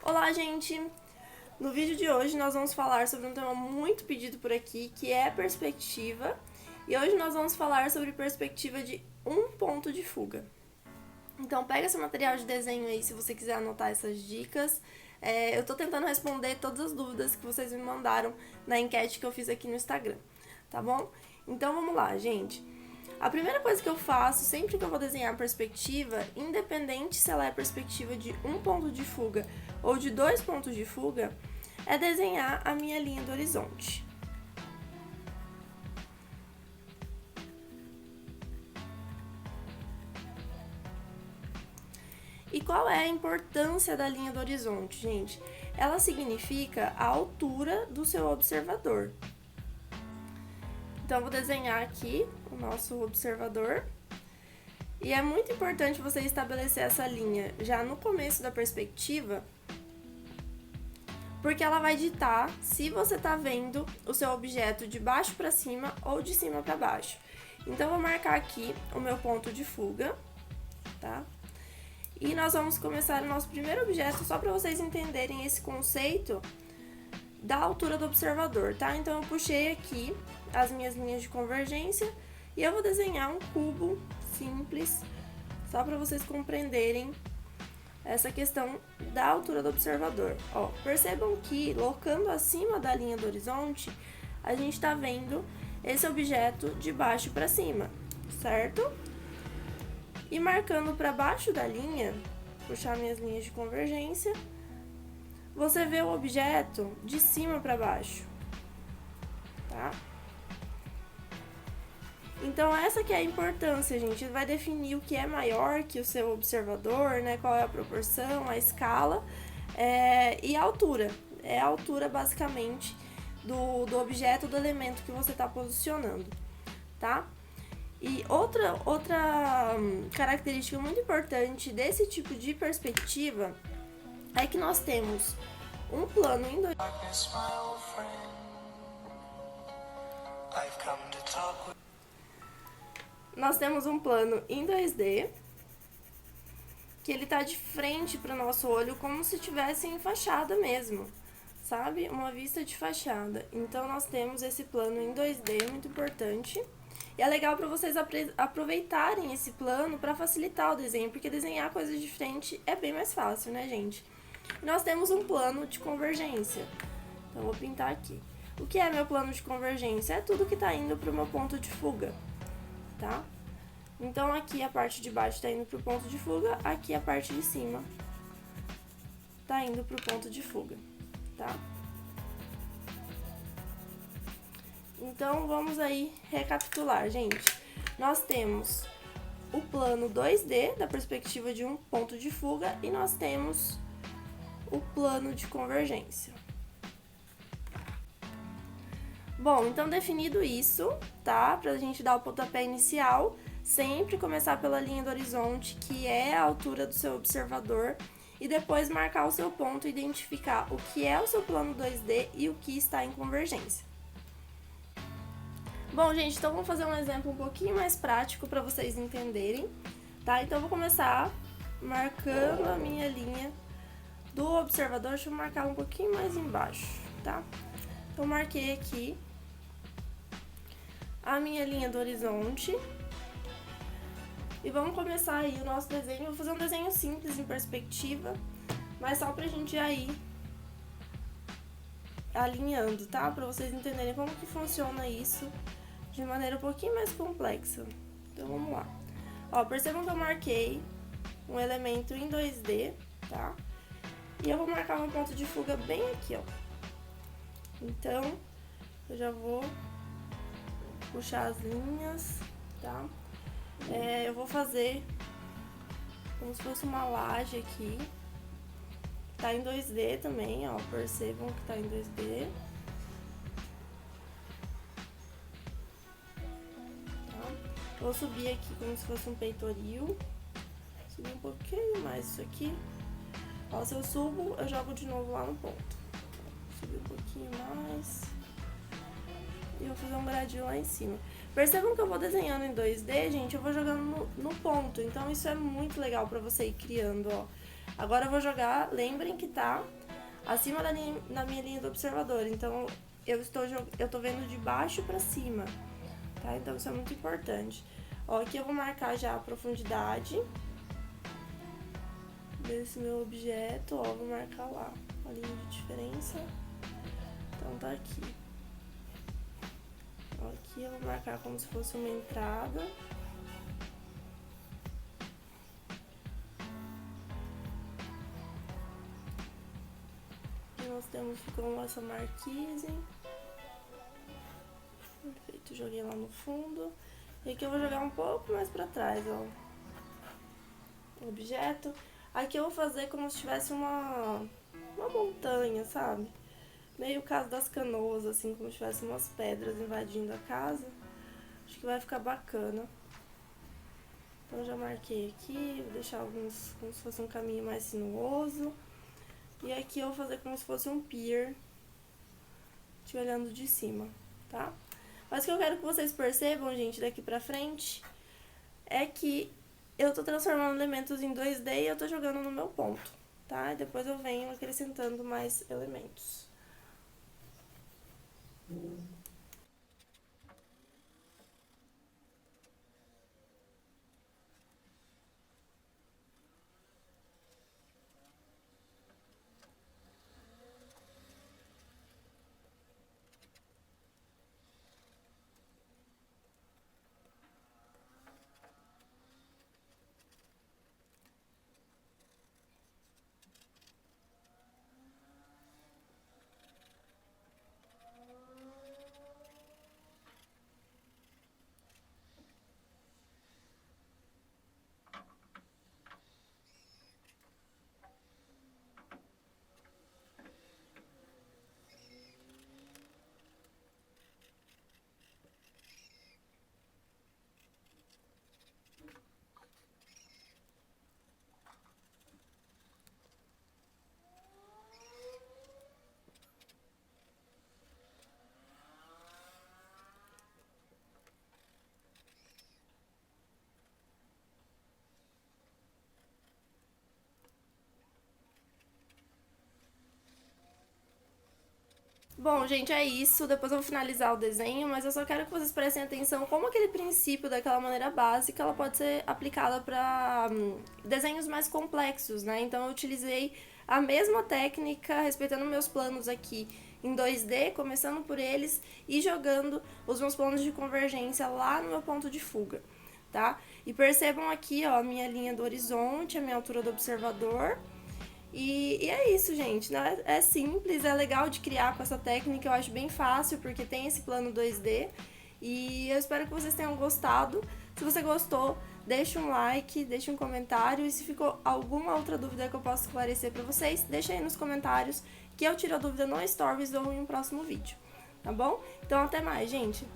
Olá, gente! No vídeo de hoje nós vamos falar sobre um tema muito pedido por aqui, que é perspectiva. E hoje nós vamos falar sobre perspectiva de um ponto de fuga. Então pega seu material de desenho aí se você quiser anotar essas dicas. Eu tô tentando responder todas as dúvidas que vocês me mandaram na enquete que eu fiz aqui no Instagram, tá bom? Então vamos lá, gente! A primeira coisa que eu faço sempre que eu vou desenhar perspectiva, independente se ela é perspectiva de um ponto de fuga ou de dois pontos de fuga, é desenhar a minha linha do horizonte. E qual é a importância da linha do horizonte, gente? Ela significa a altura do seu observador. Então, eu vou desenhar aqui o nosso observador. E é muito importante você estabelecer essa linha já no começo da perspectiva, porque ela vai ditar se você está vendo o seu objeto de baixo para cima ou de cima para baixo. Então, eu vou marcar aqui o meu ponto de fuga, tá? E nós vamos começar o nosso primeiro objeto só para vocês entenderem esse conceito da altura do observador, tá? Então, eu puxei aqui as minhas linhas de convergência e eu vou desenhar um cubo simples, só para vocês compreenderem essa questão da altura do observador. Ó, percebam que, locando acima da linha do horizonte, a gente está vendo esse objeto de baixo para cima, certo? E marcando para baixo da linha, puxar minhas linhas de convergência, você vê o objeto de cima para baixo, tá? Então, essa que é a importância, gente. Vai definir o que é maior que o seu observador, né? Qual é a proporção, a escala e a altura. É a altura, basicamente, do objeto, do elemento que você está posicionando, tá? E outra característica muito importante desse tipo de perspectiva é que nós temos um plano em dois... Nós temos um plano em 2D, que ele tá de frente para o nosso olho, como se tivesse em fachada mesmo, sabe? Uma vista de fachada. Então, nós temos esse plano em 2D, muito importante. E é legal para vocês aproveitarem esse plano para facilitar o desenho, porque desenhar coisas de frente é bem mais fácil, né, gente? E nós temos um plano de convergência. Então, eu vou pintar aqui. O que é meu plano de convergência? É tudo que tá indo para o meu ponto de fuga, tá? Então, aqui a parte de baixo tá indo pro ponto de fuga, aqui a parte de cima tá indo pro ponto de fuga, tá? Então, vamos aí recapitular, gente. Nós temos o plano 2D, da perspectiva de um ponto de fuga, e nós temos o plano de convergência. Bom, então definido isso, tá? Pra gente dar o pontapé inicial, sempre começar pela linha do horizonte, que é a altura do seu observador, e depois marcar o seu ponto e identificar o que é o seu plano 2D e o que está em convergência. Bom, gente, então vamos fazer um exemplo um pouquinho mais prático para vocês entenderem, tá? Então, eu vou começar marcando a minha linha do observador, deixa eu marcar um pouquinho mais embaixo, tá? Então, marquei aqui a minha linha do horizonte. E vamos começar aí o nosso desenho. Vou fazer um desenho simples em perspectiva, mas só pra gente ir alinhando, tá? Pra vocês entenderem como que funciona isso de maneira um pouquinho mais complexa. Então, vamos lá. Ó, percebam que eu marquei um elemento em 2D, tá? E eu vou marcar um ponto de fuga bem aqui, ó. Então, eu já vou puxar as linhas, tá? Eu vou fazer como se fosse uma laje aqui. Tá em 2D também, ó. Percebam que tá em 2D. Tá? Vou subir aqui como se fosse um peitoril. Subir um pouquinho mais isso aqui. Ó, se eu subo, eu jogo de novo lá no ponto. Subir um pouquinho mais. E vou fazer um gradinho lá em cima. Percebam que eu vou desenhando em 2D, gente, eu vou jogando no ponto. Então, isso é muito legal pra você ir criando, ó. Agora eu vou jogar, lembrem que tá acima da minha linha do observador, então eu tô vendo de baixo pra cima, tá? Então isso é muito importante. Ó, aqui eu vou marcar já a profundidade desse meu objeto, ó, vou marcar lá a linha de diferença. Então tá aqui. Ó, aqui eu vou marcar como se fosse uma entrada. E nós temos com essa marquise. Perfeito, joguei lá no fundo. E aqui eu vou jogar um pouco mais pra trás, ó. O objeto. Aqui eu vou fazer como se tivesse uma montanha, sabe? Meio o caso das canoas, assim, como se tivesse umas pedras invadindo a casa. Acho que vai ficar bacana. Então eu já marquei aqui, vou deixar alguns como se fosse um caminho mais sinuoso. E aqui eu vou fazer como se fosse um pier, te olhando de cima, tá? Mas o que eu quero que vocês percebam, gente, daqui pra frente, é que eu tô transformando elementos em 2D e eu tô jogando no meu ponto, tá? E depois eu venho acrescentando mais elementos. Bom, gente, é isso. Depois eu vou finalizar o desenho, mas eu só quero que vocês prestem atenção como aquele princípio daquela maneira básica, ela pode ser aplicada para desenhos mais complexos, né? Então eu utilizei a mesma técnica, respeitando meus planos aqui em 2D, começando por eles e jogando os meus planos de convergência lá no meu ponto de fuga, tá? E percebam aqui, ó, a minha linha do horizonte, a minha altura do observador. E é isso, gente, né? É simples, é legal de criar com essa técnica, eu acho bem fácil, porque tem esse plano 2D. E eu espero que vocês tenham gostado. Se você gostou, deixa um like, deixa um comentário. E se ficou alguma outra dúvida que eu possa esclarecer pra vocês, deixa aí nos comentários, que eu tiro a dúvida no Stories ou em um próximo vídeo, tá bom? Então até mais, gente!